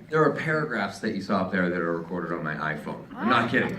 There are paragraphs that you saw up there that are recorded on my iPhone. I'm not kidding.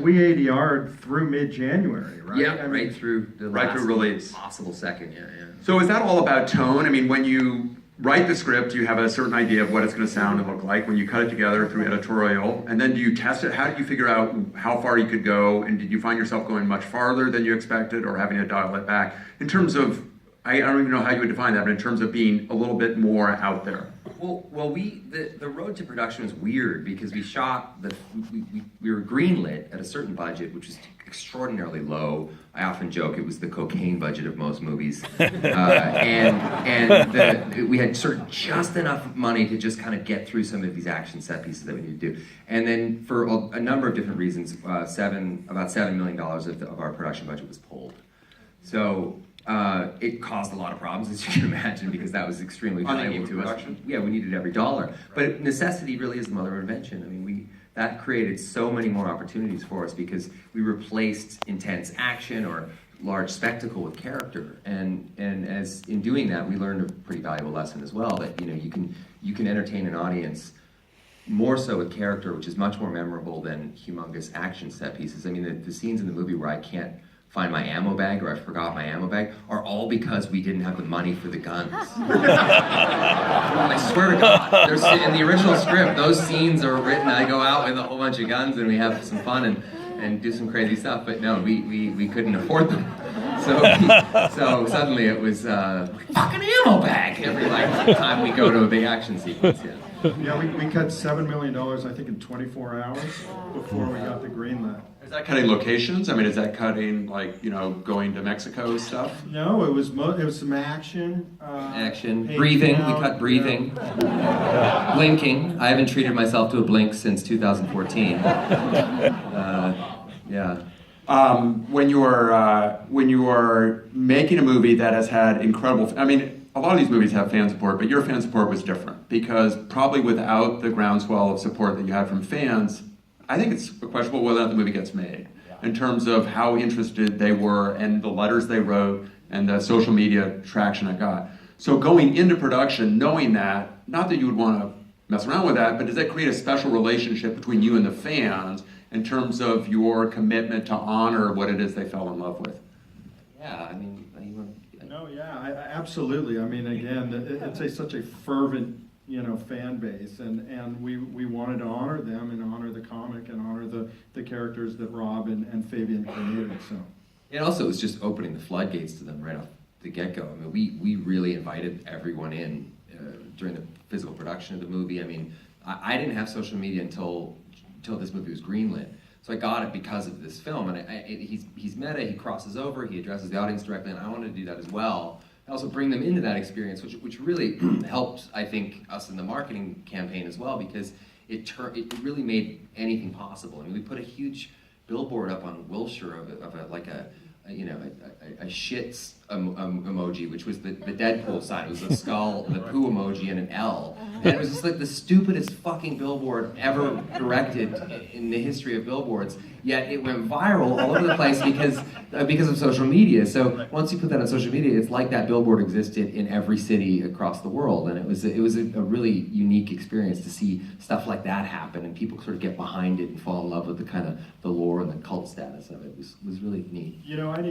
We ADR'd through mid-January, right? Yeah, right through the Right last through release. possible second, yeah. So is that all about tone? I mean, when you write the script, you have a certain idea of what it's going to sound and look like. When you cut it together through editorial, and then do you test it? How did you figure out how far you could go? And did you find yourself going much farther than you expected, or having to dial it back? In terms of, I don't even know how you would define that, but in terms of being a little bit more out there. Well, the road to production was weird because we shot we were greenlit at a certain budget, which was extraordinarily low. I often joke it was the cocaine budget of most movies, we had sort of just enough money to just kind of get through some of these action set pieces that we needed to do. And then for a number of different reasons, about $7 million of our production budget was pulled. So. It caused a lot of problems, as you can imagine, because that was extremely valuable to us. Yeah, we needed every dollar. But necessity really is the mother of invention. I mean, that created so many more opportunities for us because we replaced intense action or large spectacle with character. And as in doing that, we learned a pretty valuable lesson as well, that you can entertain an audience more so with character, which is much more memorable than humongous action set pieces. I mean, the scenes in the movie where I can't find my ammo bag, or I forgot my ammo bag, are all because we didn't have the money for the guns. I swear to God, in the original script, those scenes are written, I go out with a whole bunch of guns and we have some fun and do some crazy stuff, but no, we couldn't afford them. So suddenly it was fucking ammo bag every time we go to a big action sequence, yeah. Yeah, we cut $7 million, I think, in 24 hours before we got the green light. Is that cutting locations? I mean, is that cutting, going to Mexico stuff? No, it was some action. Breathing, we cut breathing. Blinking. I haven't treated myself to a blink since 2014. Yeah. When you are making a movie that has had incredible, I mean, a lot of these movies have fan support, but your fan support was different because probably without the groundswell of support that you had from fans, I think it's questionable whether or not the movie gets made in terms of how interested they were and the letters they wrote and the social media traction it got. So going into production, knowing that, not that you would want to mess around with that, but does that create a special relationship between you and the fans in terms of your commitment to honor what it is they fell in love with? Yeah, I mean, No, yeah, absolutely. I mean, again, it's such a fervent, fan base, and we wanted to honor them and honor the comic and honor the characters that Rob and Fabian created. So. And also, it was just opening the floodgates to them right off the get-go. I mean, we really invited everyone in during the physical production of the movie. I mean, I didn't have social media until this movie was greenlit. So I got it because of this film, and he's meta, he crosses over, he addresses the audience directly, and I wanted to do that as well. I also bring them into that experience, which really helped, I think, us in the marketing campaign as well, because it really made anything possible. I mean, we put a huge billboard up on Wilshire of a shits emoji, which was the Deadpool sign. It was a skull, the poo emoji, and an L. And it was just like the stupidest fucking billboard ever directed in the history of billboards. Yet it went viral all over the place because of social media. So once you put that on social media, it's like that billboard existed in every city across the world. And it was a really unique experience to see stuff like that happen and people sort of get behind it and fall in love with the kind of the lore and the cult status of it. It was really neat. I